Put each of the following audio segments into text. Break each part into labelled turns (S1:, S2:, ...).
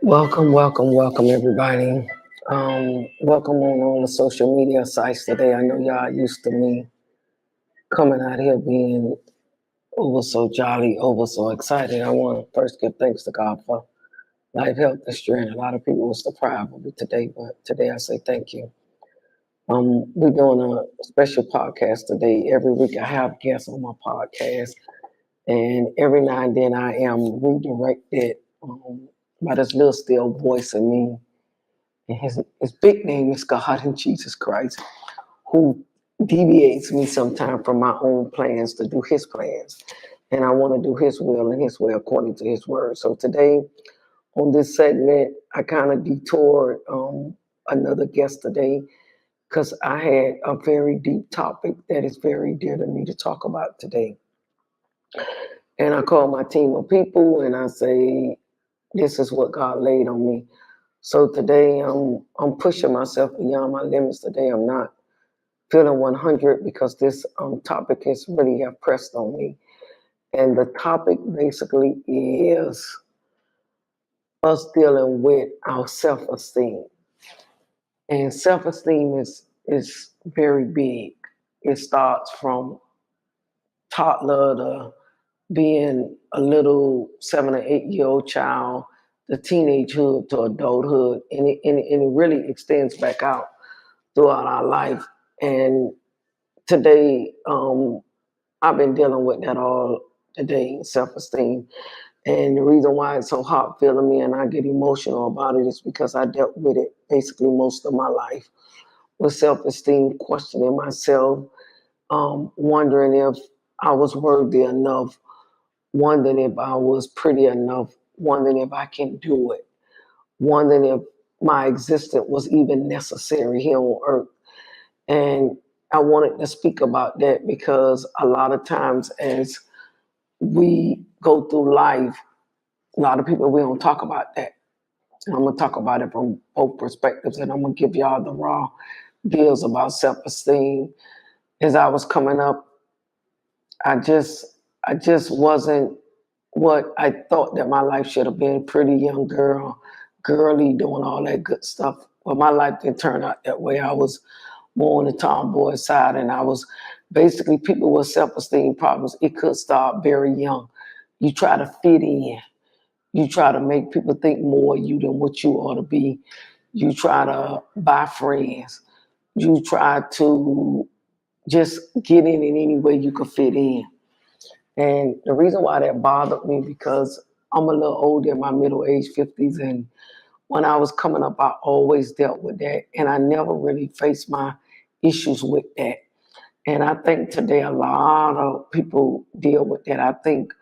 S1: Welcome, everybody. Welcome on all the social media sites today. I know y'all used to me coming out here being over so jolly, over so excited. I want to first give thanks to God for life, health, and strength. A lot of people was deprived of it today, but today I say thank you. We're doing a special podcast today. Every week I have guests on my podcast, and every now and then I am redirected by this little still voice in me. And his big name is God and Jesus Christ, who deviates me sometimes from my own plans to do his plans. And I want to do his will and his way according to his word. So today on this segment, I kind of detoured another guest today because I had a very deep topic that is very dear to me to talk about today. And I call my team of people and I say, this is what God laid on me. So today I'm pushing myself beyond my limits. Today I'm not feeling 100 because this topic has really have pressed on me. And the topic basically is us dealing with our self-esteem. And self-esteem is very big. It starts from toddler to being a little 7 or 8-year-old child, the teenagehood to adulthood, and it really extends back out throughout our life. And today, I've been dealing with that all today, self-esteem. And the reason why it's so hard feeling me and I get emotional about it is because I dealt with it basically most of my life with self-esteem, questioning myself, wondering if I was worthy enough, wondering if I was pretty enough, wondering if I can do it, wondering if my existence was even necessary here on earth. And I wanted to speak about that because a lot of times as we go through life, a lot of people, we don't talk about that. And I'm going to talk about it from both perspectives, and I'm going to give y'all the raw deals about self-esteem. As I was coming up, I just wasn't what I thought that my life should have been. Pretty young girl, girly, doing all that good stuff. But my life didn't turn out that way. I was more on the tomboy side, and I was basically people with self-esteem problems. It could start very young. You try to fit in. You try to make people think more of you than what you ought to be. You try to buy friends. You try to just get in any way you could fit in. And the reason why that bothered me because I'm a little older in my middle age 50s, and when I was coming up, I always dealt with that, and I never really faced my issues with that. And I think today a lot of people deal with that. I think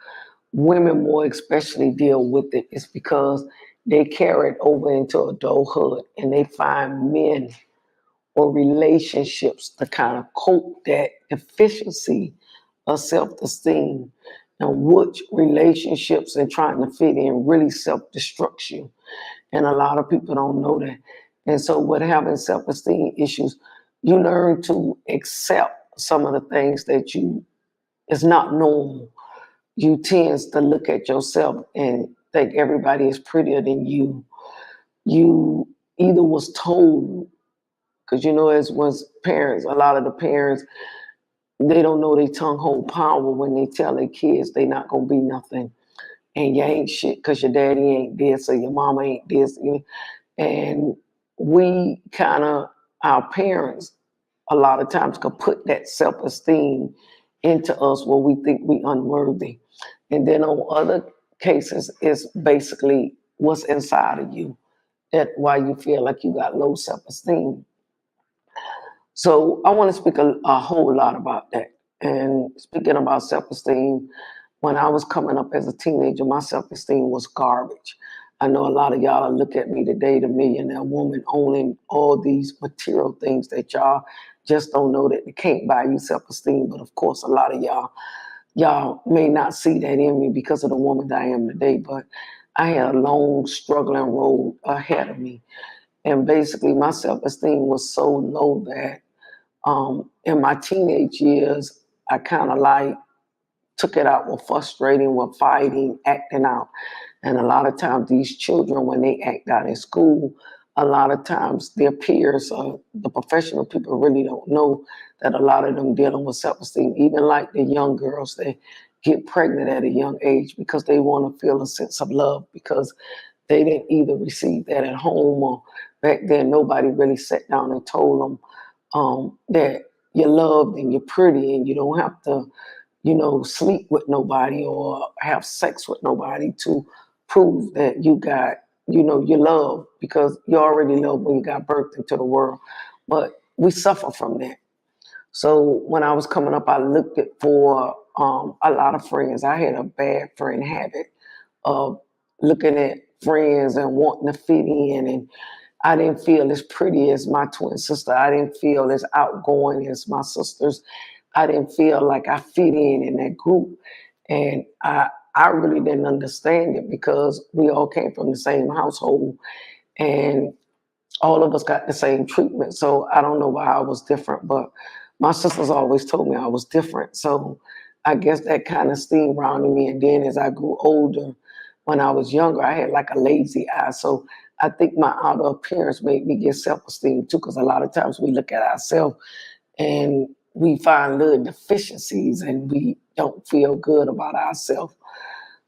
S1: women more especially deal with it is because they carry it over into adulthood and they find men or relationships to kind of cope that deficiency of self-esteem, and which relationships and trying to fit in really self-destruct you. And a lot of people don't know that. And so with having self-esteem issues, you learn to accept some of the things that you is not normal. You tend to look at yourself and think everybody is prettier than you. You either was told, because you know, as was parents, a lot of the parents, they don't know they tongue hold power when they tell their kids they not gonna be nothing and you ain't shit because your daddy ain't this or your mama ain't this. And we kind of, our parents, a lot of times could put that self-esteem into us where we think we unworthy. And then on other cases, it's basically what's inside of you. That's why you feel like you got low self-esteem. So I want to speak a whole lot about that. And speaking about self-esteem, when I was coming up as a teenager, my self-esteem was garbage. I know a lot of y'all look at me today, the millionaire woman owning all these material things that y'all just don't know that they can't buy you self-esteem. But of course, a lot of y'all may not see that in me because of the woman that I am today. But I had a long struggling road ahead of me. And basically my self-esteem was so low that in my teenage years, I kind of like took it out with frustrating, with fighting, acting out. And a lot of times these children, when they act out in school, a lot of times their peers or the professional people really don't know that a lot of them dealing with self-esteem, even like the young girls that get pregnant at a young age because they want to feel a sense of love because they didn't either receive that at home or back then nobody really sat down and told them that you're loved and you're pretty and you don't have to sleep with nobody or have sex with nobody to prove that you got, your love because you already love when you got birthed into the world. But we suffer from that. So when I was coming up, I looked at for a lot of friends. I had a bad friend habit of looking at friends and wanting to fit in. And I didn't feel as pretty as my twin sister. I didn't feel as outgoing as my sisters. I didn't feel like I fit in that group. And I really didn't understand it because we all came from the same household and all of us got the same treatment. So I don't know why I was different, but my sisters always told me I was different. So I guess that kind of steamed around in me. And then as I grew older, when I was younger, I had like a lazy eye. So I think my outer appearance made me get self-esteem too, because a lot of times we look at ourselves and we find little deficiencies and we don't feel good about ourselves.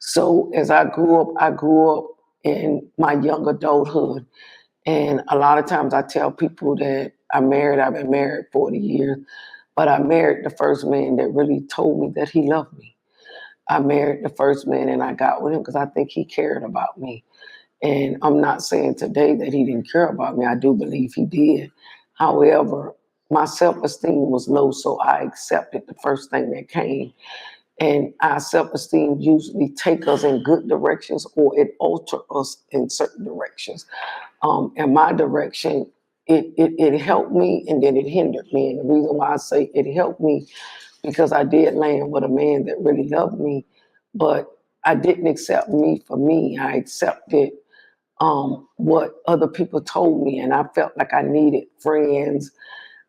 S1: So as I grew up in my young adulthood. And a lot of times I tell people that I've been married 40 years, but I married the first man that really told me that he loved me. I married the first man and I got with him because I think he cared about me. And I'm not saying today that he didn't care about me. I do believe he did. However, my self-esteem was low, so I accepted the first thing that came. And our self-esteem usually take us in good directions or it alter us in certain directions. And my direction, it helped me and then it hindered me. And the reason why I say it helped me because I did land with a man that really loved me, but I didn't accept me for me. I accepted what other people told me, and I felt like I needed friends.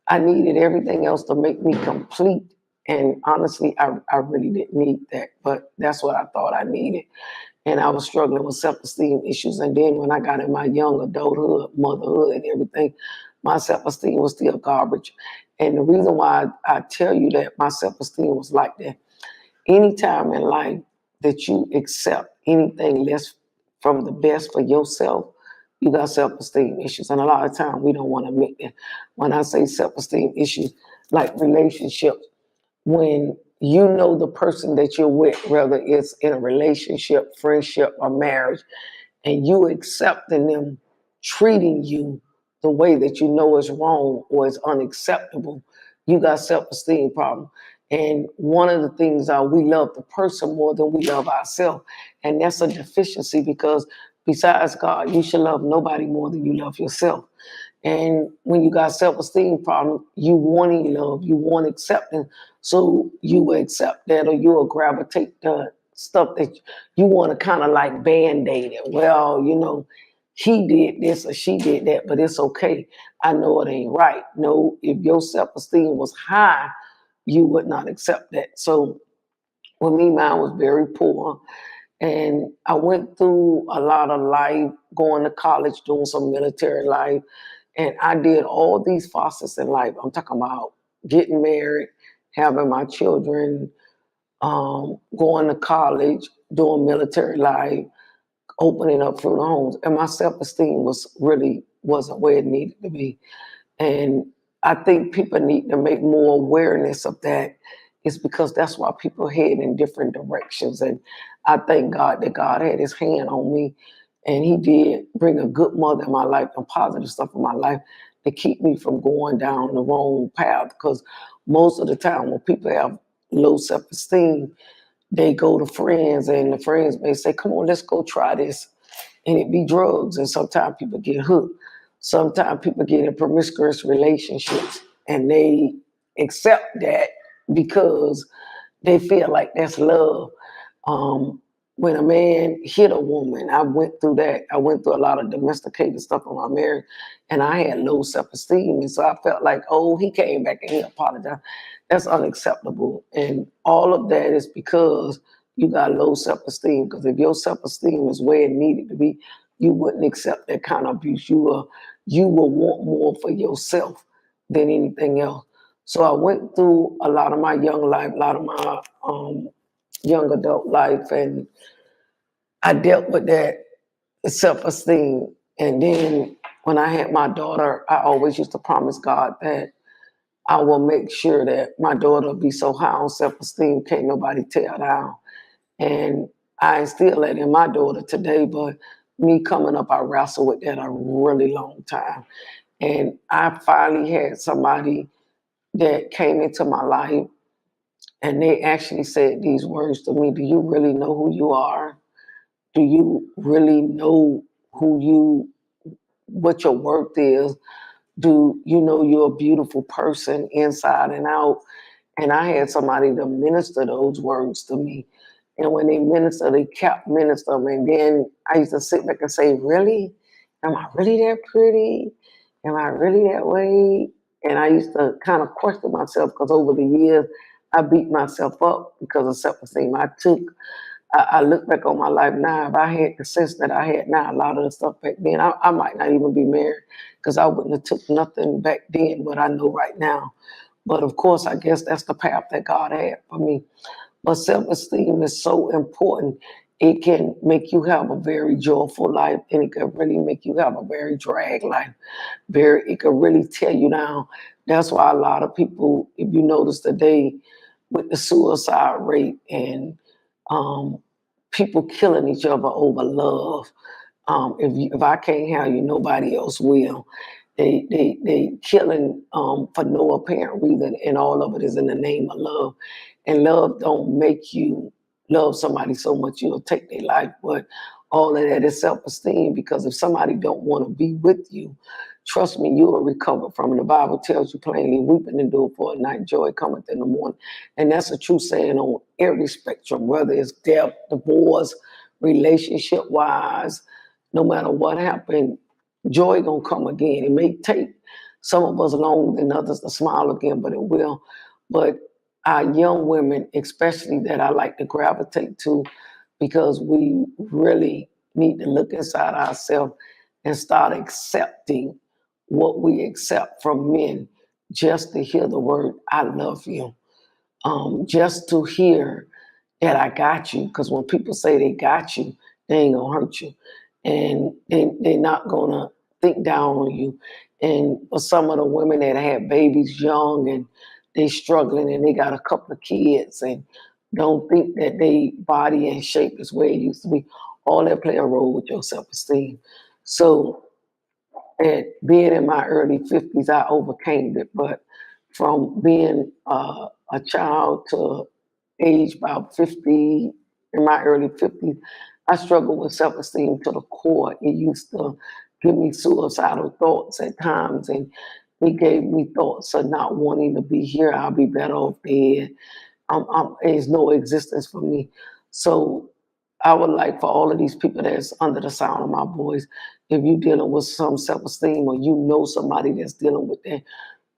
S1: I needed everything else to make me complete. And honestly, I really didn't need that, but that's what I thought I needed. And I was struggling with self-esteem issues. And then when I got in my young adulthood, motherhood and everything, my self-esteem was still garbage. And the reason why I tell you that my self-esteem was like that, anytime in life that you accept anything less from the best for yourself, you got self-esteem issues. And a lot of times we don't want to admit that. When I say self-esteem issues, like relationships, when you know the person that you're with, whether it's in a relationship, friendship, or marriage, and you accepting them treating you the way that you know is wrong or is unacceptable, you got self-esteem problem. And one of the things are we love the person more than we love ourselves. And that's a deficiency because besides God, you should love nobody more than you love yourself. And when you got self-esteem problem, you wanting love, you want acceptance. So you will accept that or you will gravitate to stuff that you want to kind of like band-aid it. Well, he did this or she did that, but it's okay. I know it ain't right. No, if your self-esteem was high, you would not accept that. So with me, mine was very poor. And I went through a lot of life, going to college, doing some military life. And I did all these facets in life. I'm talking about getting married, having my children, going to college, doing military life, opening up funeral homes. And my self-esteem wasn't where it needed to be. And I think people need to make more awareness of that. It's because that's why people head in different directions. And I thank God that God had his hand on me and he did bring a good mother in my life and positive stuff in my life to keep me from going down the wrong path. Because most of the time when people have low self-esteem, they go to friends and the friends may say, come on, let's go try this. and it be drugs, and sometimes people get hooked. Sometimes people get in promiscuous relationships, and they accept that because they feel like that's love. Um, when a man hit a woman, I went through that. I went through a lot of domesticated stuff in my marriage, and I had low self-esteem. And so I felt like, oh, he came back and he apologized. That's unacceptable. And all of that is because you got low self-esteem. Because if your self-esteem is where it needed to be, you wouldn't accept that kind of abuse. You will want more for yourself than anything else. So I went through a lot of my young life, a lot of my young adult life, and I dealt with that self-esteem. And then when I had my daughter, I always used to promise God that I will make sure that my daughter will be so high on self-esteem, can't nobody tear down. And I instill that in my daughter today, but me coming up, I wrestled with that a really long time. And I finally had somebody that came into my life, and they actually said these words to me: do you really know who you are? Do you really know what your worth is? Do you know you're a beautiful person inside and out? And I had somebody to minister those words to me. And when they minister, they kept ministering. And then I used to sit back and say, really? Am I really that pretty? Am I really that way? And I used to kind of question myself, because over the years, I beat myself up because of self-esteem. I look back on my life now. If I had the sense that I had now, a lot of the stuff back then, I might not even be married, because I wouldn't have took nothing back then what I know right now. But of course, I guess that's the path that God had for me. But self-esteem is so important. It can make you have a very joyful life, and it can really make you have a very drag life. It can really tear you down. That's why a lot of people, if you notice today, with the suicide rate and um, people killing each other over love. If I can't have you, nobody else will. They killing for no apparent reason, and all of it is in the name of love. And love don't make you love somebody so much you'll take their life, but all of that is self-esteem. Because if somebody don't want to be with you, trust me, you will recover from it. The Bible tells you plainly, weeping endure for a night, joy cometh in the morning. And that's a true saying on every spectrum, whether it's death, divorce, relationship-wise, no matter what happened, joy gonna come again. It may take some of us longer than others to smile again, but it will. But our young women, especially, that I like to gravitate to, because we really need to look inside ourselves and start accepting what we accept from men, just to hear the word, I love you. Just to hear that I got you. Because when people say they got you, they ain't gonna hurt you. And they're not gonna think down on you. And for some of the women that had babies young and they struggling and they got a couple of kids and don't think that they body and shape is where it used to be, all that play a role with your self-esteem. So at being in my early 50s, I overcame it. But from being a child to age about 50, in my early 50s, I struggled with self-esteem to the core. It used to give me suicidal thoughts at times, and it gave me thoughts of not wanting to be here. I'll be better off dead. There's no existence for me. So I would like for all of these people that's under the sound of my voice, if you're dealing with some self-esteem, or you know somebody that's dealing with that,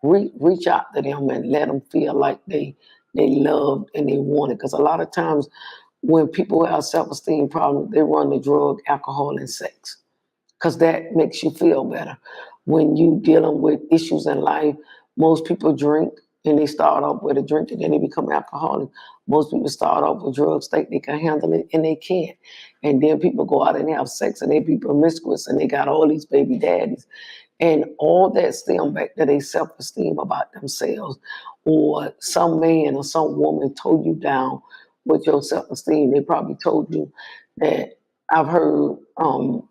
S1: reach out to them and let them feel like they loved and they wanted. Because a lot of times when people have self-esteem problems, they run to drug, alcohol, and sex, because that makes you feel better. When you dealing with issues in life, most people drink, and they start off with a drink and then they become alcoholic. Most people start off with drugs, think they can handle it, and they can't. And then people go out and have sex and they be promiscuous and they got all these baby daddies. And all that stem back to their self-esteem about themselves. Or some man or some woman told you down with your self-esteem. They probably told you that, I've heard some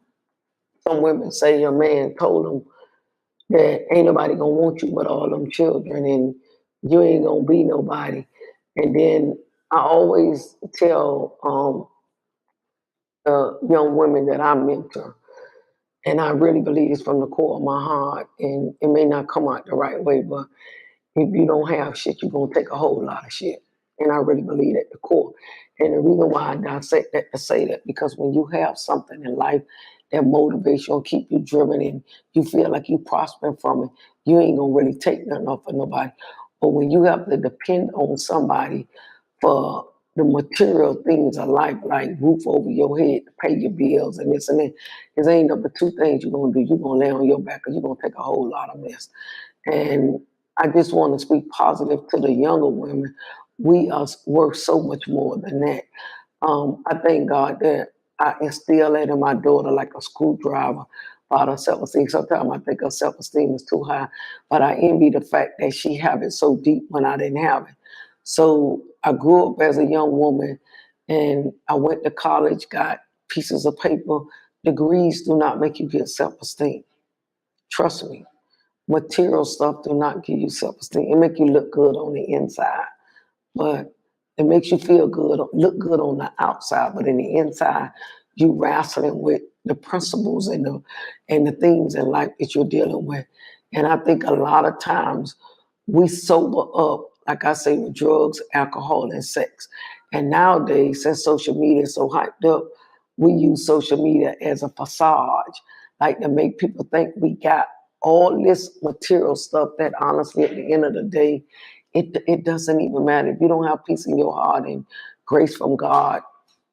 S1: women say your man told them that ain't nobody gonna want you but all them children, and you ain't gonna be nobody. And then I always tell young women that I mentor. And I really believe it's from the core of my heart. And it may not come out the right way, but if you don't have shit, you're going to take a whole lot of shit. And I really believe at the core. And the reason why I dissect that to say that, because when you have something in life that motivates you and keep you driven and you feel like you prospering from it, you ain't going to really take nothing off of nobody. But when you have to depend on somebody for the material things of life, like roof over your head, to pay your bills and this and that, there ain't number two things you're going to do. You're going to lay on your back because you're going to take a whole lot of mess. And I just want to speak positive to the younger women. We are worth so much more than that. I thank God that I instill that in my daughter like a screwdriver about her self-esteem. Sometimes I think her self-esteem is too high, but I envy the fact that she have it so deep when I didn't have it. So I grew up as a young woman and I went to college, got pieces of paper. Degrees do not make you get self-esteem. Trust me. Material stuff do not give you self-esteem. It make you look good on the inside, but it makes you feel good, look good on the outside, but in the inside, you wrestling with the principles and the things in life that you're dealing with. And I think a lot of times we sober up, like I say, with drugs, alcohol, and sex. And nowadays, since social media is so hyped up, we use social media as a facade, like to make people think we got all this material stuff that honestly, at the end of the day, it doesn't even matter. If you don't have peace in your heart and grace from God,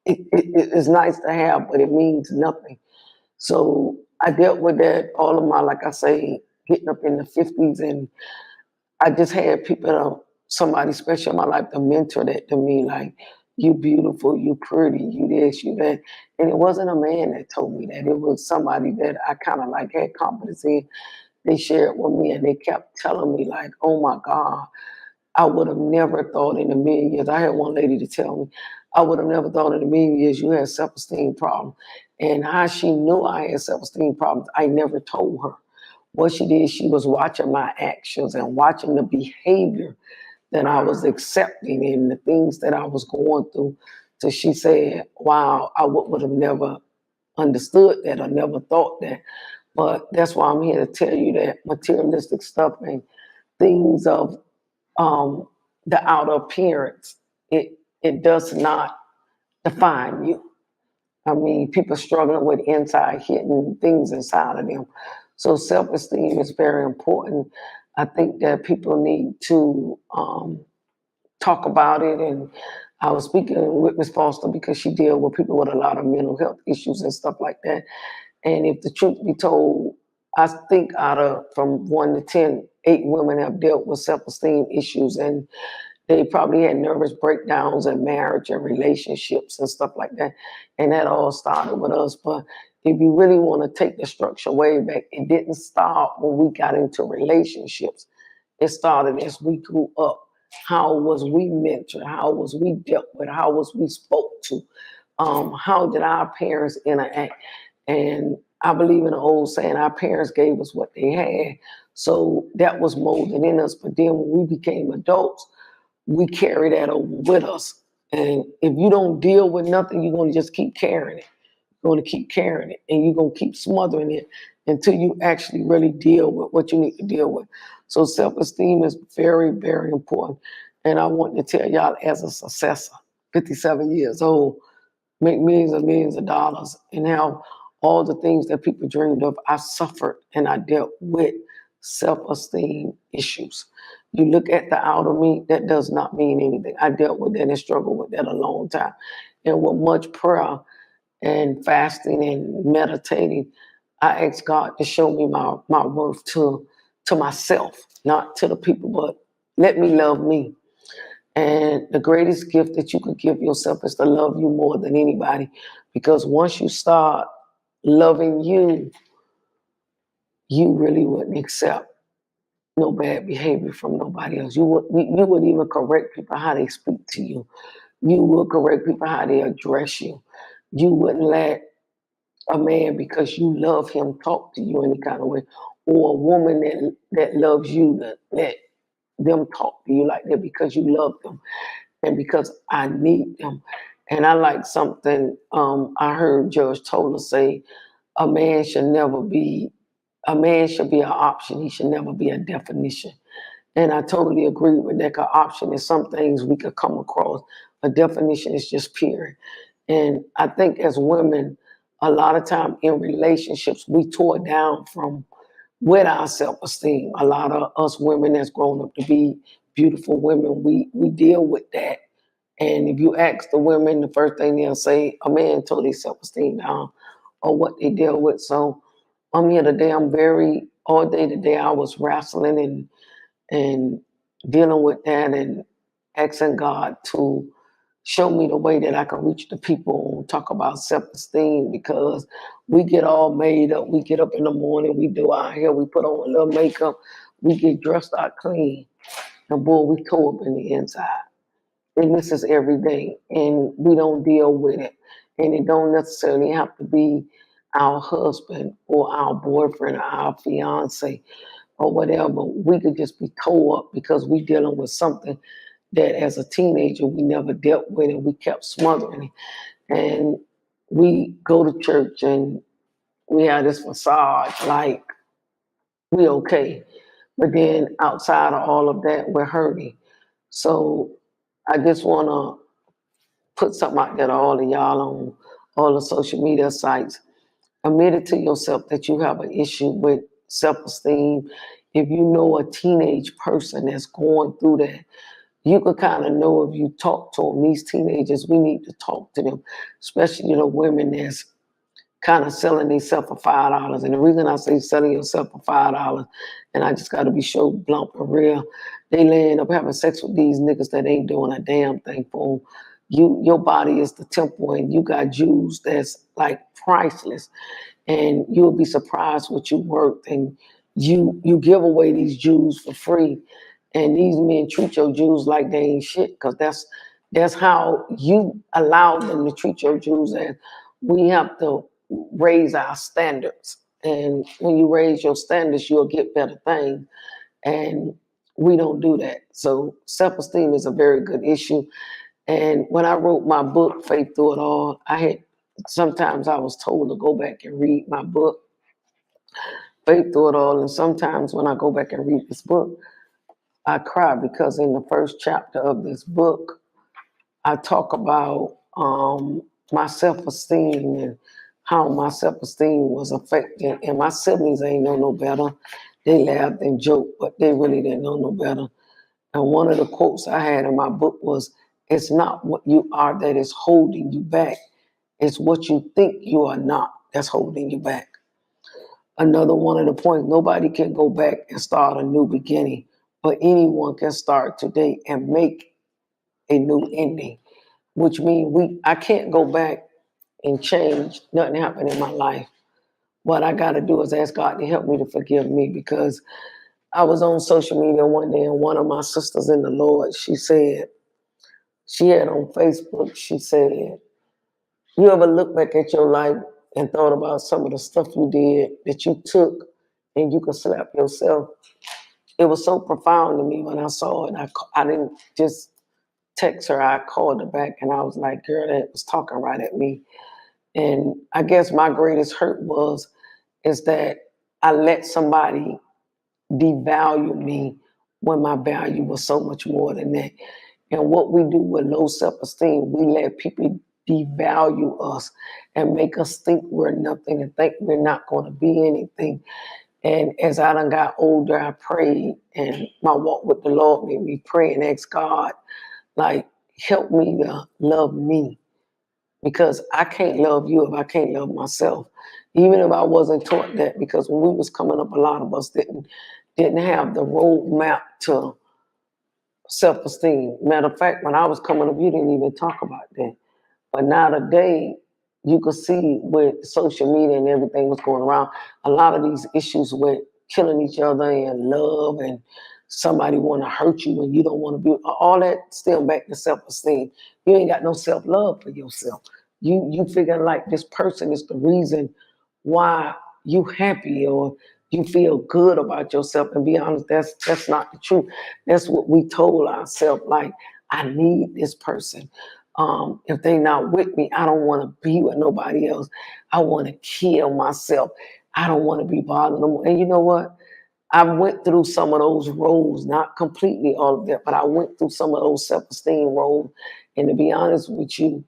S1: it's nice to have, but it means nothing. So I dealt with that all of my, like I say, getting up in the 50s, and I just had people, somebody special in my life to mentor that to me, like, you beautiful, you pretty, you this, you that. And it wasn't a man that told me that. It was somebody that I kind of like had confidence in. They shared with me and they kept telling me like, oh my God, I would have never thought in a million years. I had one lady to tell me, I would have never thought in a million years you had self-esteem problems. And how she knew I had self-esteem problems, I never told her. What she did, she was watching my actions and watching the behavior that I was accepting and the things that I was going through. So she said, wow, I would have never understood that or never thought that. But that's why I'm here to tell you that materialistic stuff and things of the outer appearance, it does not define you. I mean, people struggling with inside hidden things inside of them. So self-esteem is very important. I think that people need to talk about it. And I was speaking with Ms. Foster because she deals with people with a lot of mental health issues and stuff like that. And if the truth be told, I think out of from 1 to 10, 8 women have dealt with self-esteem issues, and they probably had nervous breakdowns in marriage and relationships and stuff like that. And that all started with us. But if you really want to take the structure way back, it didn't start when we got into relationships. It started as we grew up. How was we mentored? How was we dealt with? How was we spoke to? How did our parents interact? And I believe in the old saying, our parents gave us what they had. So that was molded in us. But then when we became adults, we carry that over with us. And if you don't deal with nothing, you're going to just keep carrying it. You're going to keep carrying it and you're going to keep smothering it until you actually really deal with what you need to deal with. So self-esteem is very, very important. And I want to tell y'all as a successor, 57 years old, make millions of dollars, and how all the things that people dreamed of, I suffered and I dealt with self-esteem issues. You look at the outer me, that does not mean anything. I dealt with that and struggled with that a long time. And with much prayer and fasting and meditating, I asked God to show me my worth to myself, not to the people, but let me love me. And the greatest gift that you could give yourself is to love you more than anybody. Because once you start loving you, you really wouldn't accept no bad behavior from nobody else. You would even correct people how they speak to you. You would correct people how they address you. You wouldn't let a man, because you love him, talk to you any kind of way, or a woman that loves you, that let them talk to you like that because you love them and because I need them. And I like something I heard Judge Toler say, a man should never be, a man should be an option. He should never be a definition. And I totally agree with that. An option is some things we could come across. A definition is just period. And I think as women, a lot of time in relationships, we tore down from with our self-esteem. A lot of us women that's grown up to be beautiful women, we deal with that. And if you ask the women, the first thing they'll say, a man tore their self-esteem down or what they deal with. So I'm here today. I'm very, all day today, I was wrestling and dealing with that and asking God to show me the way that I can reach the people and talk about self-esteem, because we get all made up. We get up in the morning, we do our hair, we put on a little makeup, we get dressed out clean, and boy, we toe up in the inside. And this is every day, and we don't deal with it. And it don't necessarily have to be our husband or our boyfriend or our fiance or whatever. We could just be tore up because we dealing with something that as a teenager we never dealt with, and we kept smothering it. And we go to church and we have this facade like we okay, but then outside of all of that we're hurting. So I just want to put something out there to all of y'all on all the social media sites. Admit it to yourself that you have an issue with self-esteem. If you know a teenage person that's going through that, you could kind of know if you talk to them. These teenagers, we need to talk to them, especially the women that's kind of selling themselves for $5. And the reason I say selling yourself for $5, and I just got to be so blunt and real, they end up having sex with these niggas that ain't doing a damn thing for them. Your body is the temple, and you got jewels that's like priceless, and you'll be surprised what you worth, and you give away these jewels for free, and these men treat your jewels like they ain't shit, because that's how you allow them to treat your jewels. As we have to raise our standards, and when you raise your standards, you'll get better things, and we don't do that. So self-esteem is a very good issue. And when I wrote my book, Faith Through It All, sometimes I was told to go back and read my book, Faith Through It All. And sometimes when I go back and read this book, I cry, because in the first chapter of this book, I talk about my self-esteem and how my self-esteem was affected. And my siblings ain't know no better. They laughed and joked, but they really didn't know no better. And one of the quotes I had in my book was, it's not what you are that is holding you back. It's what you think you are not that's holding you back. Another one of the points, nobody can go back and start a new beginning, but anyone can start today and make a new ending, which means I can't go back and change. Nothing happened in my life. What I got to do is ask God to help me to forgive me, because I was on social media one day, and one of my sisters in the Lord, she said, she had on Facebook, she said, you ever look back at your life and thought about some of the stuff you did that you took and you could slap yourself? It was so profound to me when I saw it. I didn't just text her, I called her back, and I was like, girl, that was talking right at me. And I guess my greatest hurt is that I let somebody devalue me when my value was so much more than that. And what we do with low self-esteem, we let people devalue us and make us think we're nothing and think we're not going to be anything. And as I done got older, I prayed, and my walk with the Lord made me pray and ask God, like, help me to love me, because I can't love you if I can't love myself. Even if I wasn't taught that, because when we was coming up, a lot of us didn't have the roadmap to self-esteem. Matter of fact, when I was coming up, you didn't even talk about that. But now today, you can see with social media and everything was going around, a lot of these issues with killing each other and love, and somebody want to hurt you and you don't want to be, all that still back to self-esteem. You ain't got no self-love for yourself. You figure like this person is the reason why you happy or you feel good about yourself. And be honest, that's not the truth. That's what we told ourselves. Like, I need this person. If they not with me, I don't want to be with nobody else. I want to kill myself. I don't want to be bothered no more. And you know what? I went through some of those roles, not completely all of that, but I went through some of those self-esteem roles. And to be honest with you,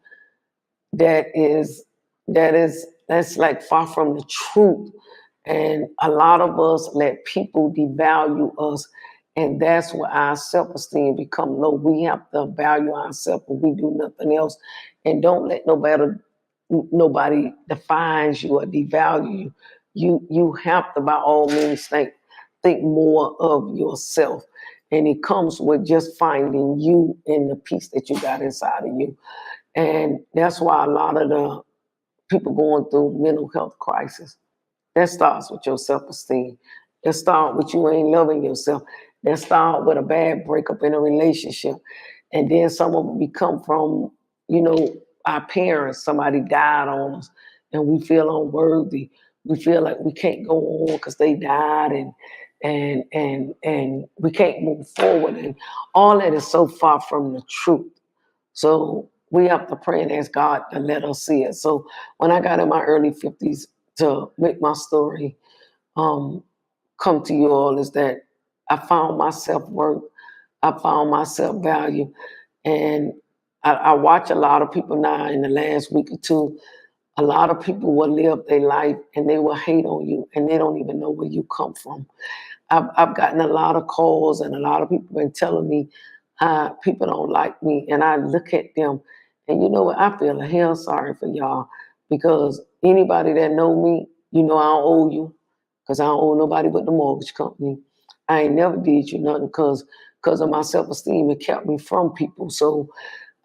S1: that is that's like far from the truth. And a lot of us let people devalue us, and that's where our self-esteem become low. We have to value ourselves when we do nothing else, and don't let nobody defines you or devalue you. You have to, by all means, think more of yourself, and it comes with just finding you and the peace that you got inside of you. And that's why a lot of the people going through mental health crisis, that starts with your self-esteem. That starts with you ain't loving yourself. That starts with a bad breakup in a relationship. And then some of it come from, you know, our parents. Somebody died on us and we feel unworthy. We feel like we can't go on because they died, and we can't move forward. And all that is so far from the truth. So we have to pray and ask God to let us see it. So when I got in my early 50s to make my story come to you all, is that I found my self-worth, I found my self-value. And I watch a lot of people now in the last week or two. A lot of people will live their life and they will hate on you and they don't even know where you come from. I've gotten a lot of calls and a lot of people been telling me people don't like me, and I look at them, and you know what? I feel a hell sorry for y'all, because anybody that know me, you know I don't owe you, because I don't owe nobody but the mortgage company. I ain't never did you nothing because of my self-esteem. It kept me from people. So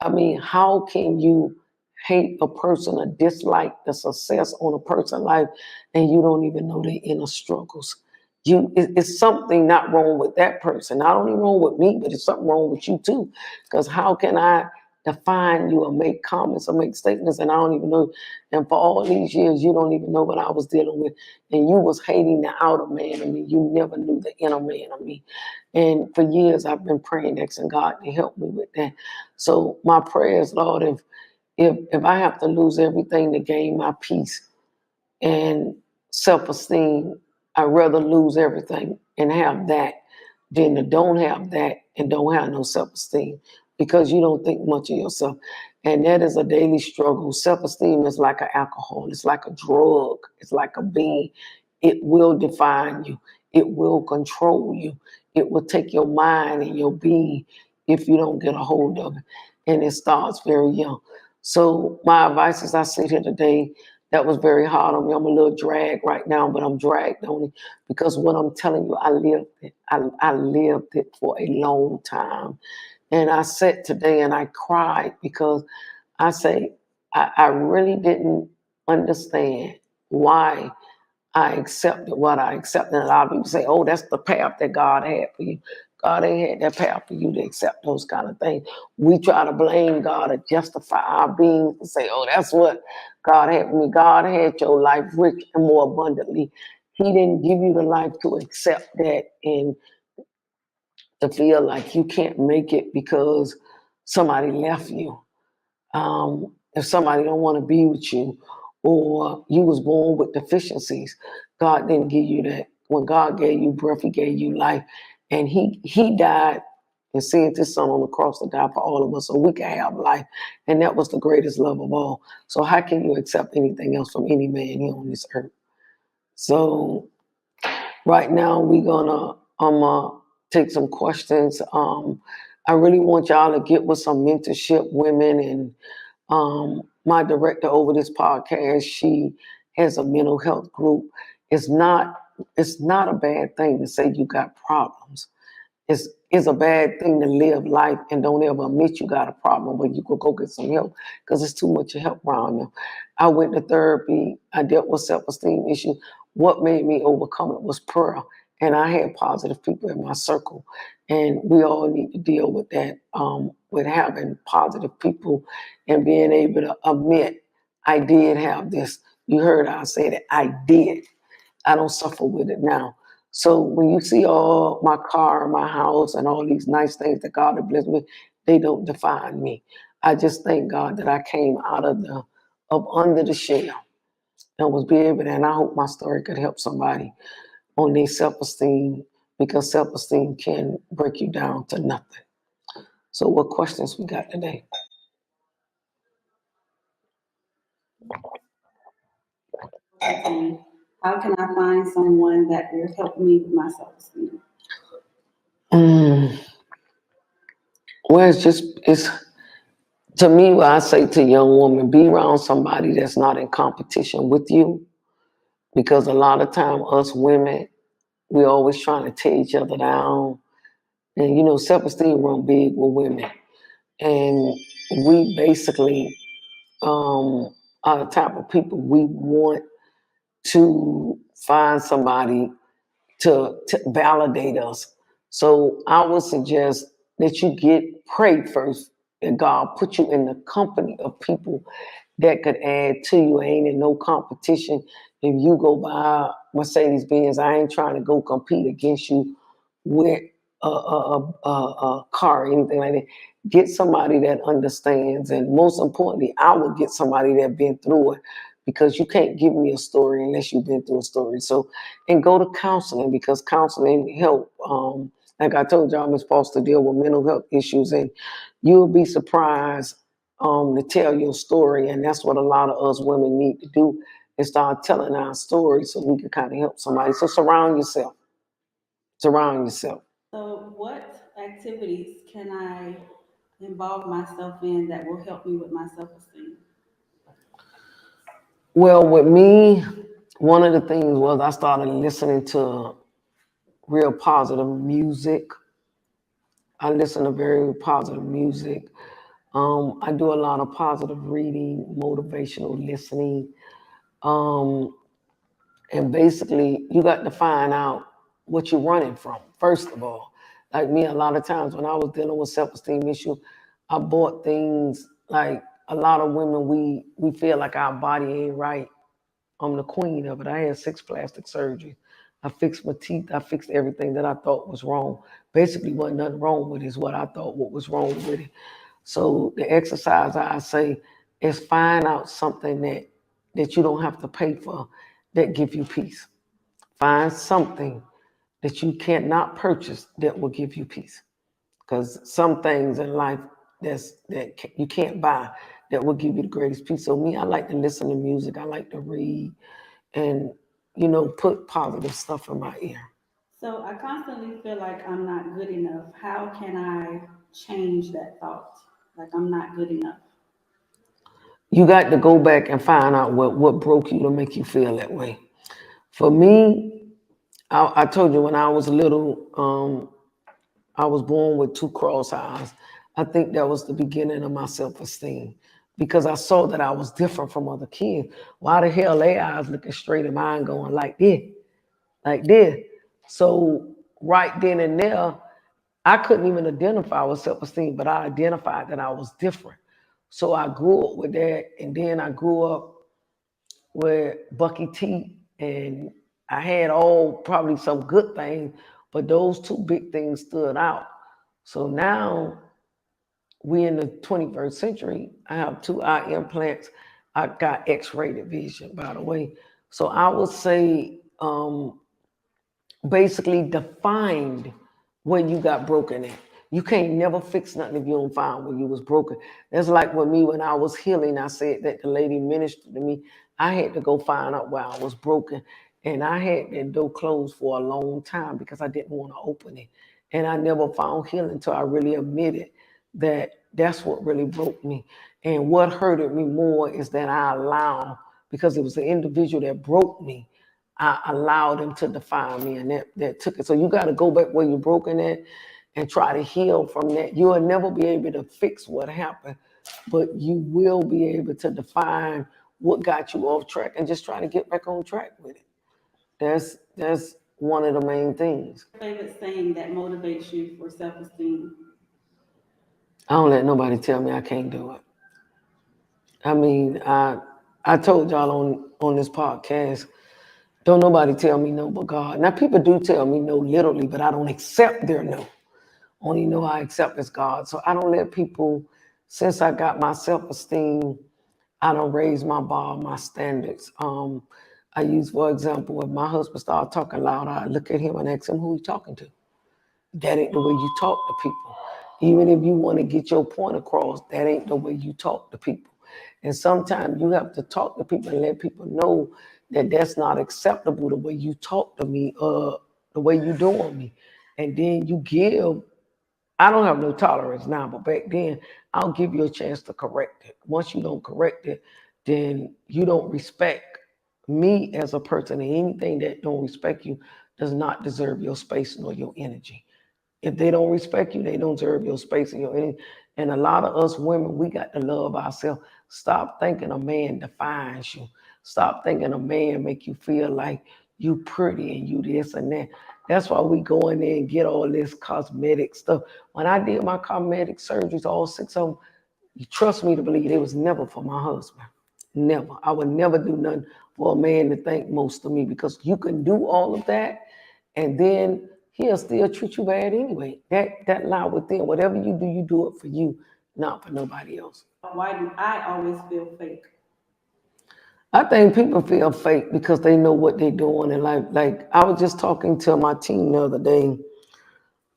S1: I mean, how can you hate a person or dislike the success on a person's life and you don't even know their inner struggles? It's something not wrong with that person. Not only wrong with me, but it's something wrong with you too. Because how can I define you or make comments or make statements and I don't even know? And for all these years, you don't even know what I was dealing with. And you was hating the outer man of me. You never knew the inner man of me. And for years, I've been praying, asking God to help me with that. So my prayers, Lord, if I have to lose everything to gain my peace and self-esteem, I'd rather lose everything and have that than to don't have that and don't have no self-esteem, because you don't think much of yourself. And that is a daily struggle. Self-esteem is like an alcohol. It's like a drug. It's like a bean. It will define you. It will control you. It will take your mind and your being if you don't get a hold of it. And it starts very young. So my advice as I sit here today, that was very hard on me. I'm a little dragged right now, but I'm dragged on it because what I'm telling you, I lived it. I lived it for a long time. And I sat today and I cried because I say, I really didn't understand why I accepted what I accepted. And a lot of people say, oh, that's the path that God had for you. God ain't had that path for you to accept those kind of things. We try to blame God or justify our being and say, oh, that's what God had for me. God had your life rich and more abundantly. He didn't give you the life to accept that and to feel like you can't make it because somebody left you. If somebody don't want to be with you, or you was born with deficiencies, God didn't give you that. When God gave you breath, He gave you life, and He died and sent His Son on the cross to die for all of us, so we can have life, and that was the greatest love of all. So how can you accept anything else from any man here on this earth? So right now we're gonna take some questions. I really want y'all to get with some mentorship women, and my director over this podcast, she has a mental health group. It's not a bad thing to say you got problems. It's a bad thing to live life and don't ever admit you got a problem, but you could go get some help because it's too much help around now. I went to therapy. I dealt with self-esteem issues. What made me overcome it was prayer. And I had positive people in my circle. And we all need to deal with that, with having positive people and being able to admit, I did have this. You heard I say that I did. I don't suffer with it now. So when you see all my car, my house, and all these nice things that God has blessed me, they don't define me. I just thank God that I came out of up under the shell and was be able to, and I hope my story could help somebody on their self-esteem, because self-esteem can break you down to nothing. So what questions we got today?
S2: How can I find someone that will help me with my self-esteem?
S1: Mm, well, it's to me, what I say to young women, be around somebody that's not in competition with you, because a lot of time us women, we're always trying to tear each other down. And self-esteem run big with women. And we basically are the type of people we want to find somebody to validate us. So I would suggest that you pray first, and God put you in the company of people that could add to you. Ain't in no competition. If you go buy Mercedes Benz, I ain't trying to go compete against you with a car or anything like that. Get somebody that understands, and most importantly, I would get somebody that been through it, because you can't give me a story unless you've been through a story. So, and go to counseling, because counseling help. Like I told y'all, I'm supposed to deal with mental health issues, and you'll be surprised to tell your story. And that's what a lot of us women need to do, is start telling our story so we can kind of help somebody. So surround yourself. Surround yourself.
S2: So, what activities can I involve myself in that will help me with my self-esteem?
S1: Well, with me, one of the things was I started listening to real positive music. I listen to very positive music. I do a lot of positive reading, motivational listening. Um, and basically, you got to find out what you're running from, first of all. Like me, a lot of times when I was dealing with self-esteem issue, I bought things like a lot of women, we feel like our body ain't right. I'm the queen of it. I had 6 plastic surgeries. I fixed my teeth. I fixed everything that I thought was wrong. Basically, wasn't nothing wrong with it, is what I thought what was wrong with it. So the exercise I say is find out something that you don't have to pay for, that give you peace. Find something that you cannot purchase that will give you peace. Because some things in life that you can't buy that will give you the greatest peace. So me, I like to listen to music. I like to read, and put positive stuff in my ear.
S2: So, I constantly feel like I'm not good enough. How can I change that thought? Like I'm not good enough.
S1: You got to go back and find out what broke you to make you feel that way. For me, I told you when I was little, I was born with 2 cross eyes. I think that was the beginning of my self-esteem, because I saw that I was different from other kids. Why the hell their eyes looking straight and mine going like this, like this? So right then and there, I couldn't even identify with self-esteem, but I identified that I was different. So I grew up with that, and then I grew up with Bucky T, and I had all probably some good things, but those 2 big things stood out. So now we in the 21st century. I have 2 eye implants. I got X-rated vision, by the way. So I would say basically defined where you got broken at. You can't never fix nothing if you don't find where you was broken. That's like with me when I was healing. I said that the lady ministered to me. I had to go find out where I was broken. And I had that door closed for a long time because I didn't want to open it. And I never found healing until I really admitted that that's what really broke me. And what hurted me more is that I allowed, because it was the individual that broke me, I allowed him to define me, and that took it. So you got to go back where you're broken at and try to heal from that. You'll never be able to fix what happened, but you will be able to define what got you off track and just try to get back on track with it. That's one of the main things.
S2: Favorite saying that motivates you for self-esteem?
S1: I don't let nobody tell me I can't do it. I mean, I told y'all on this podcast, don't nobody tell me no but God. Now people do tell me no literally, but I don't accept their no. Only know I accept is God. So I don't let people since I got my self-esteem, I don't raise my bar, my standards. I use, for example, if my husband started talking loud, I look at him and ask him who he talking to. That ain't the way you talk to people. Even if you want to get your point across, that ain't the way you talk to people. And sometimes you have to talk to people and let people know that that's not acceptable the way you talk to me, the way you doing me. And then you give. I don't have no tolerance now, but back then I'll give you a chance to correct it. Once you don't correct it, then you don't respect me as a person, and anything that don't respect you does not deserve your space nor your energy. If they don't respect you, they don't deserve your space and your energy. And a lot of us women, we got to love ourselves. Stop thinking a man defines you. Stop thinking a man make you feel like you pretty and you this and that. That's why we go in there and get all this cosmetic stuff. When I did my cosmetic surgeries, all 6 of them, you trust me to believe it was never for my husband. Never. I would never do nothing for a man to think most of me, because you can do all of that and then he'll still treat you bad anyway. That lie within, whatever you do it for you, not for nobody else.
S2: Why do I always feel fake?
S1: I think people feel fake because they know what they're doing. And like I was just talking to my team the other day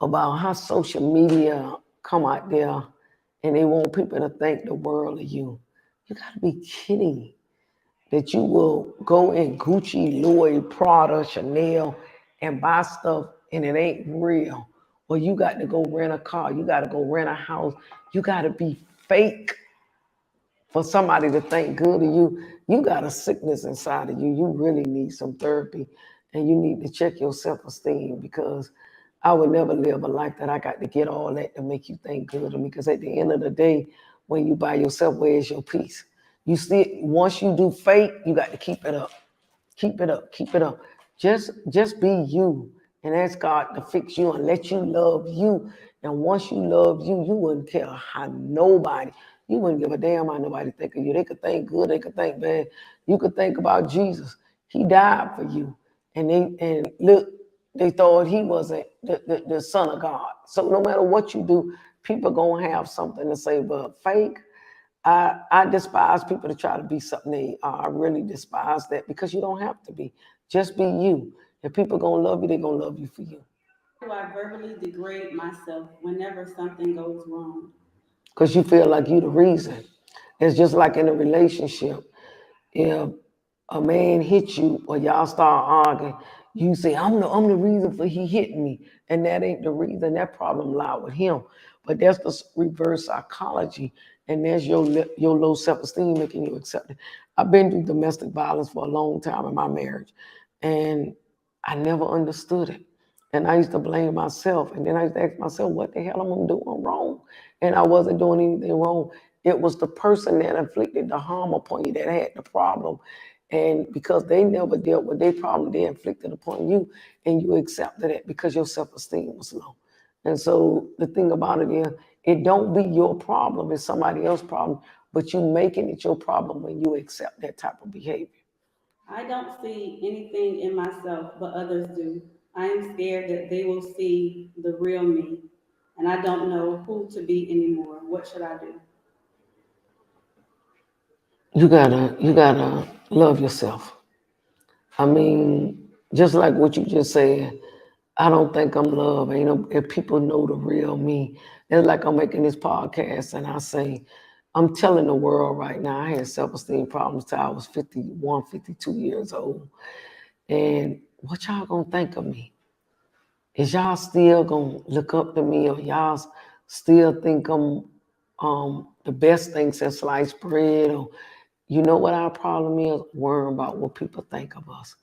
S1: about how social media come out there and they want people to think the world of you. You gotta be kidding that you will go in Gucci, Louis, Prada, Chanel and buy stuff and it ain't real. Or you got to go rent a car, you got to go rent a house, you got to be fake for somebody to think good of you. You got a sickness inside of you. You really need some therapy and you need to check your self-esteem, because I would never live a life that I got to get all that to make you think good of me. Because at the end of the day, when you by yourself, where's your peace? You still, once you do fake, you got to keep it up. Keep it up, keep it up. Just be you and ask God to fix you and let you love you. And once you love you, you wouldn't care how nobody, you wouldn't give a damn how nobody think of you. They could think good, they could think bad. You could think about Jesus. He died for you. And look, they thought he wasn't the son of God. So no matter what you do, people gonna have something to say. But fake, I despise people to try to be something they are. I really despise that, because you don't have to be. Just be you. If people gonna love you, they're gonna love you for you.
S2: Do I verbally degrade myself whenever something goes wrong?
S1: Because you feel like you the reason. It's just like in a relationship. If a man hits you or y'all start arguing, you say, I'm the reason for he hitting me. And that ain't the reason. That problem lie with him. But that's the reverse psychology. And there's your low self-esteem making you accept it. I've been through domestic violence for a long time in my marriage. And I never understood it. And I used to blame myself. And then I used to ask myself, what the hell am I doing wrong? And I wasn't doing anything wrong. It was the person that inflicted the harm upon you that had the problem. And because they never dealt with their problem, they inflicted upon you, and you accepted it because your self-esteem was low. And so the thing about it is, it don't be your problem, it's somebody else's problem, but you making it your problem when you accept that type of behavior.
S2: I don't see anything in myself, but others do. I am scared that they will see the real me, and I don't know who to be anymore. What should I do?
S1: You gotta love yourself. I mean, just like what you just said, I don't think I'm loved. You know, if people know the real me, it's like I'm making this podcast and I say, I'm telling the world right now, I had self-esteem problems till I was 51, 52 years old. And what y'all gonna think of me? Is y'all still gonna look up to me, or y'all still think I'm the best thing since sliced bread? Or you know what our problem is? Worrying about what people think of us.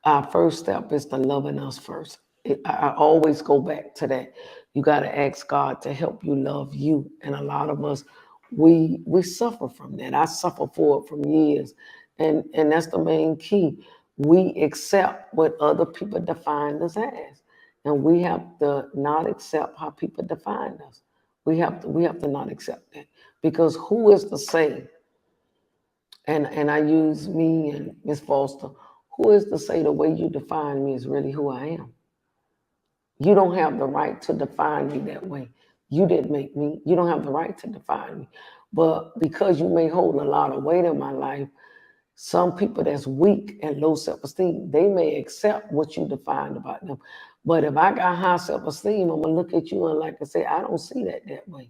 S1: Our first step is to loving us first. I always go back to that. You got to ask God to help you love you. And a lot of us, we suffer from that. I suffer for it from years. And that's the main key. We accept what other people define us as. And we have to not accept how people define us. We have to not accept that. Because who is to say, and I use me and Miss Foster, who is to say the way you define me is really who I am? You don't have the right to define me that way. You didn't make me. You don't have the right to define me. But because you may hold a lot of weight in my life, some people that's weak and low self-esteem, they may accept what you defined about them. But if I got high self-esteem, I'm gonna look at you and like I say, I don't see that way.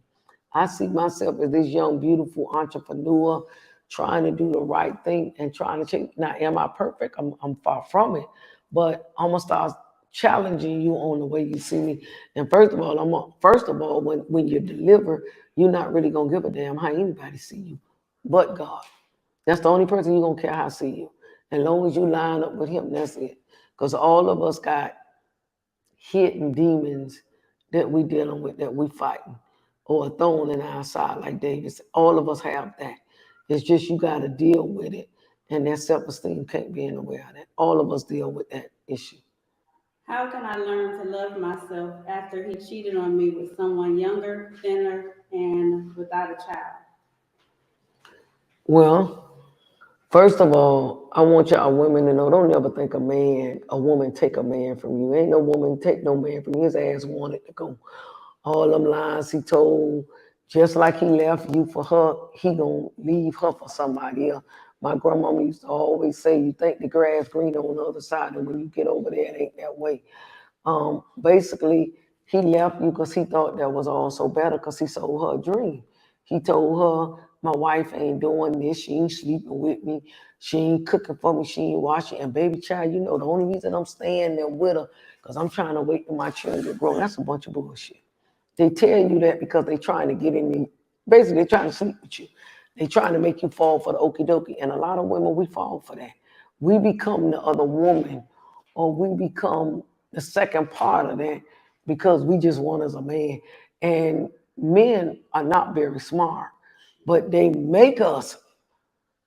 S1: I see myself as this young, beautiful entrepreneur trying to do the right thing and trying to change. Now, am I perfect? I'm far from it. But I'm gonna start challenging you on the way you see me. And first of all, when you deliver, you're not really gonna give a damn how anybody see you, but God. That's the only person you're gonna care how I see you. As long as you line up with him, that's it. Because all of us got hidden demons that we dealing with, that we fighting, or a thorn in our side, like David said. All of us have that. It's just you gotta deal with it. And that self-esteem can't be in the way of that. All of us deal with that issue.
S2: How can I learn to love myself after he cheated on me with someone younger, thinner, and without a child?
S1: Well, first of all, I want y'all women to know, don't never think a woman take a man from you. Ain't no woman take no man from you. His ass wanted to go. All them lies he told, just like he left you for her, he gonna leave her for somebody else. My grandmama used to always say, you think the grass green on the other side, and when you get over there, it ain't that way. Basically, he left you because he thought that was also better because he sold her a dream. He told her, my wife ain't doing this, she ain't sleeping with me, she ain't cooking for me, she ain't washing. And baby child, you know, the only reason I'm staying there with her because I'm trying to wait till my children to grow. That's a bunch of bullshit. They tell you that because they're trying to get in you. Basically, they're trying to sleep with you. They're trying to make you fall for the okie dokie. And a lot of women, we fall for that. We become the other woman, or we become the second part of that because we just want as a man. And men are not very smart, but they make us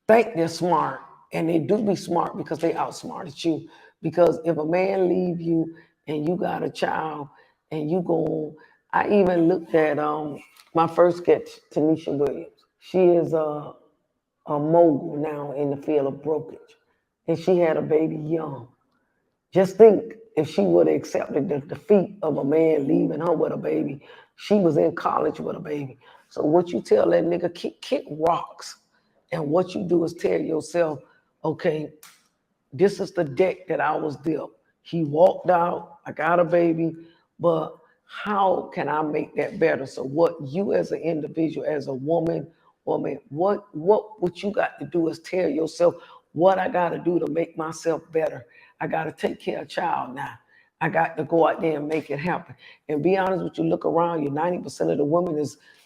S1: think they're smart, and they do be smart because they outsmarted you. Because if a man leave you and you got a child and you go, I even looked at my first sketch, Tanisha Williams. She is a mogul now in the field of brokerage, and she had a baby young. Just think if she would have accepted the defeat of a man leaving her with a baby. She was in college with a baby. So what you tell that nigga, kick rocks. And what you do is tell yourself, okay, this is the deck that I was dealt. He walked out, I got a baby, but how can I make that better? So what you as an individual, as a woman or man, what you got to do is tell yourself what I got to do to make myself better. I got to take care of child now. I got to go out there and make it happen. And be honest with you, look around you, 90% of the women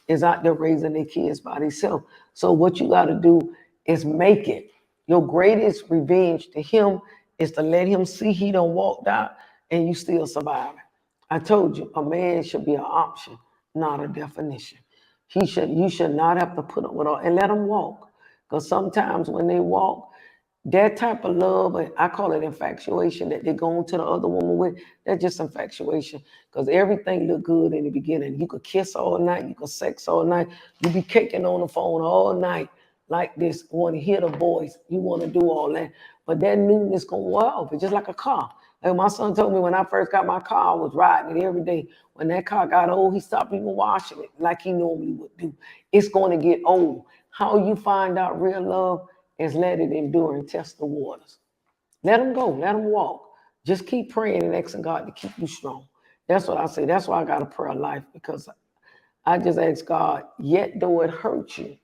S1: is out there raising their kids by themselves. So what you got to do is make it. Your greatest revenge to him is to let him see he done walked out and you still surviving. I told you, a man should be an option, not a definition. You should not have to put up with all, and let them walk. Because sometimes when they walk, that type of love, I call it infatuation, that they go into the other woman with, that's just infatuation. Because everything look good in the beginning. You could kiss all night, you could sex all night, you be kicking on the phone all night like this, want to hear the voice, you want to do all that. But that newness gonna wear off. It's just like a car. Like my son told me when I first got my car, I was riding it every day. When that car got old, he stopped even washing it like he normally would do. It's going to get old. How you find out real love is let it endure and test the waters. Let them go, let them walk. Just keep praying and asking God to keep you strong. That's what I say. That's why I got a prayer life, because I just ask God, yet though it hurts you,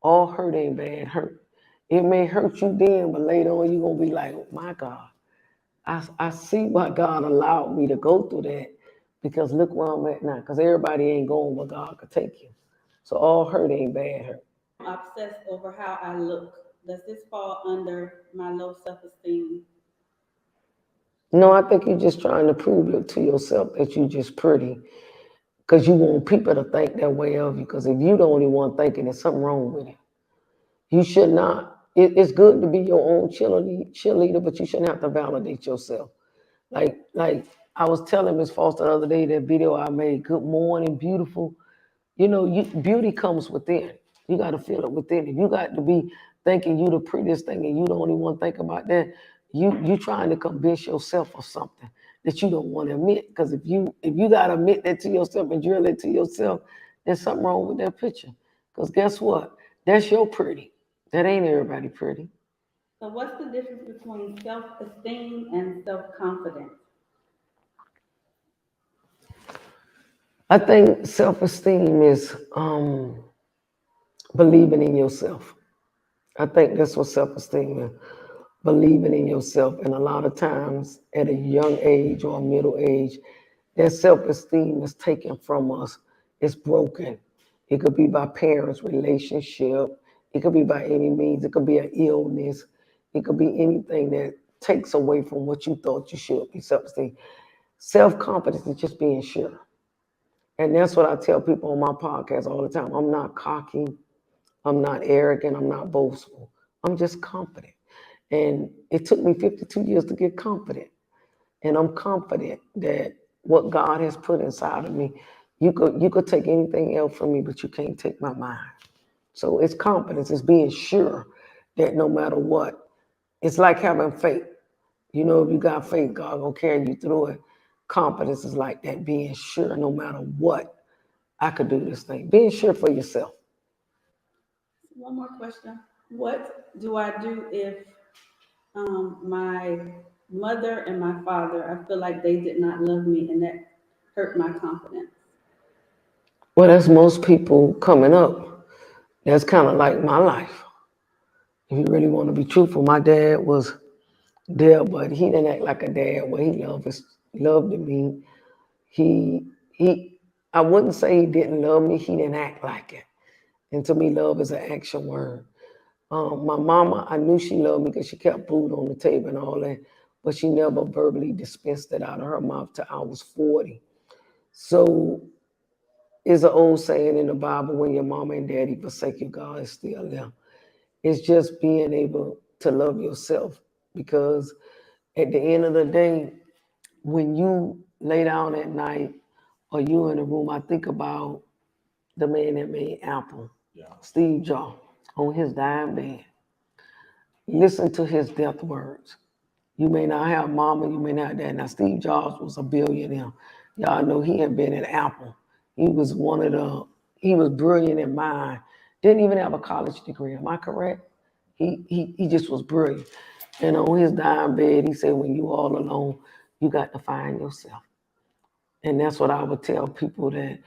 S1: all hurt ain't bad hurt. It may hurt you then, but later on you're going to be like, oh my God, I see why God allowed me to go through that, because look where I'm at now. Because everybody ain't going where God could take you. So all hurt ain't bad hurt.
S2: Obsessed over how I look. Does this fall under my low self-esteem?
S1: No, I think you're just trying to prove it to yourself that you just pretty, because you want people to think that way of you. Because if you the only one thinking, there's something wrong with it. You should not. It's good to be your own cheerleader, but you shouldn't have to validate yourself. Like I was telling Miss Foster the other day, that video I made, Good Morning, Beautiful. You know, beauty comes within. You got to feel it within. If you got to be thinking you the prettiest thing and you the only one think about that, you trying to convince yourself of something. that you don't want to admit. Because if you got to admit that to yourself and drill it to yourself, there's something wrong with that picture. Because guess what? That's your pretty. That ain't everybody pretty.
S2: So, what's the difference between self-esteem and self-confidence?
S1: I think self-esteem is believing in yourself. I think that's what self-esteem is. Believing in yourself. And a lot of times at a young age or a middle age, that self-esteem is taken from us. It's broken. It could be by parents' relationship. It could be by any means. It could be an illness. It could be anything that takes away from what you thought you should be self-esteem. Self-confidence is just being sure. And that's what I tell people on my podcast all the time. I'm not cocky. I'm not arrogant. I'm not boastful. I'm just confident. And it took me 52 years to get confident. And I'm confident that what God has put inside of me, you could take anything else from me, but you can't take my mind. So it's confidence. It's being sure that no matter what, it's like having faith. You know, if you got faith, God gonna carry you through it. Confidence is like that, being sure no matter what, I could do this thing. Being sure for yourself.
S2: One more question. What do I do if my mother and my father, I feel like they did not love me and that hurt my confidence?
S1: Well, that's most people coming up. That's kind of like my life. If you really want to be truthful, my dad was there, but he didn't act like a dad. What he loved me. He I wouldn't say he didn't love me. He didn't act like it. And to me, love is an action word. My mama, I knew she loved me because she kept food on the table and all that, but she never verbally dispensed it out of her mouth till I was 40. So it's an old saying in the Bible, when your mama and daddy forsake you, God is still there. It's just being able to love yourself, because at the end of the day, when you lay down at night or you in a room, I think about the man that made Apple, Steve Jobs, on his dying bed. Listen to his death words. You may not have mama, you may not have dad. Now, Steve Jobs was a billionaire. Y'all know he had been at Apple. He was he was brilliant in mind. Didn't even have a college degree. Am I correct? He just was brilliant. And on his dying bed, he said, when you all alone, you got to find yourself. And that's what I would tell people, that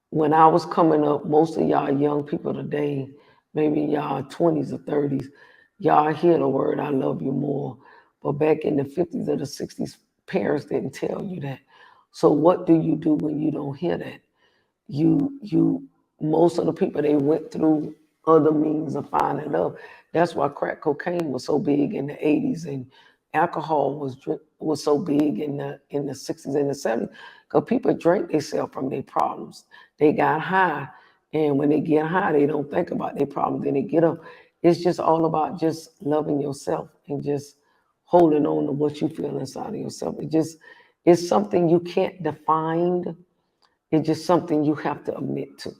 S1: when I was coming up, most of y'all young people today, maybe y'all 20s or 30s, y'all hear the word I love you more. But back in the 50s or the 60s, parents didn't tell you that. So what do you do when you don't hear that? You most of the people, they went through other means of finding love. That's why crack cocaine was so big in the 80s, and alcohol was so big in the 60s and the 70s, because people drank themselves from their problems. They got high, and when they get high, they don't think about their problems. Then they get up. It's just all about just loving yourself and just holding on to what you feel inside of yourself. It's something you can't define. It's just something you have to admit to.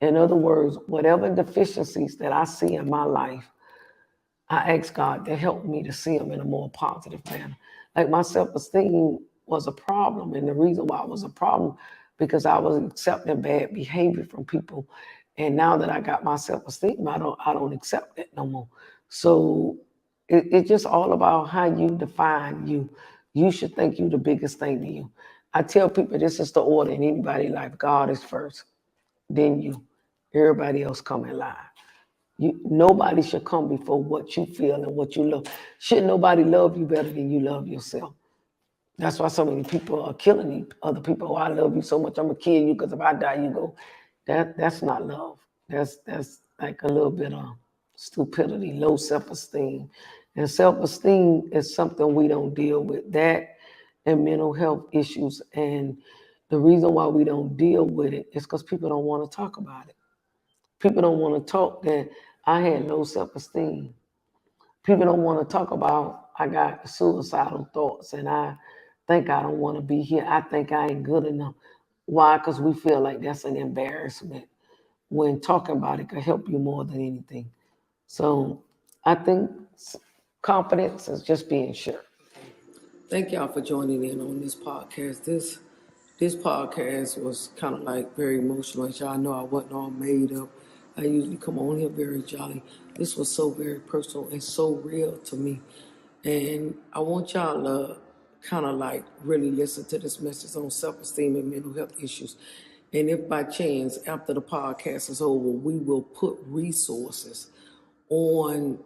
S1: In other words, whatever deficiencies that I see in my life, I ask God to help me to see them in a more positive manner. Like, my self-esteem was a problem, and the reason why it was a problem, because I was accepting bad behavior from people, and now that I got my self-esteem, I don't accept that no more. So it's just all about how you define you. You should think you the biggest thing to you. I tell people this is the order in anybody's life. God is first, then you. Everybody else come in line. Nobody should come before what you feel and what you love. Should nobody love you better than you love yourself? That's why so many people are killing other people. Oh, I love you so much, I'm gonna kill you because if I die, you go. That's not love. That's like a little bit of stupidity, low self-esteem. And self-esteem is something we don't deal with. That and mental health issues. And the reason why we don't deal with it is because people don't want to talk about it. People don't want to talk that I had low self-esteem. People don't want to talk about I got suicidal thoughts and I think I don't want to be here. I think I ain't good enough. Why? Because we feel like that's an embarrassment, when talking about it could help you more than anything. So I think confidence is just being sure. Thank y'all for joining in on this podcast. This podcast was kind of like very emotional. As y'all know, I wasn't all made up. I usually come on here very jolly. This was so very personal and so real to me. And I want y'all to kind of like really listen to this message on self-esteem and mental health issues. And if by chance, after the podcast is over, we will put resources on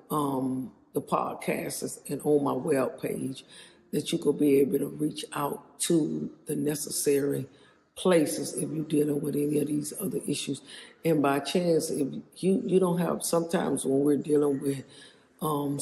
S1: the podcast and on my web page that you could be able to reach out to the necessary places if you're dealing with any of these other issues. And by chance, if you don't have, sometimes when we're dealing with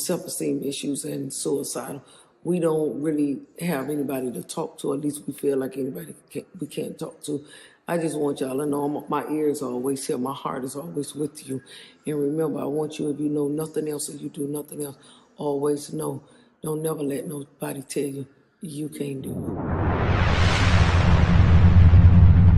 S1: self-esteem issues and suicidal, we don't really have anybody to talk to. At least we feel like we can't talk to. I just want y'all to know my ears are always here. My heart is always with you. And remember, I want you, if you know nothing else or you do nothing else, always know, don't never let nobody tell you you can't do it.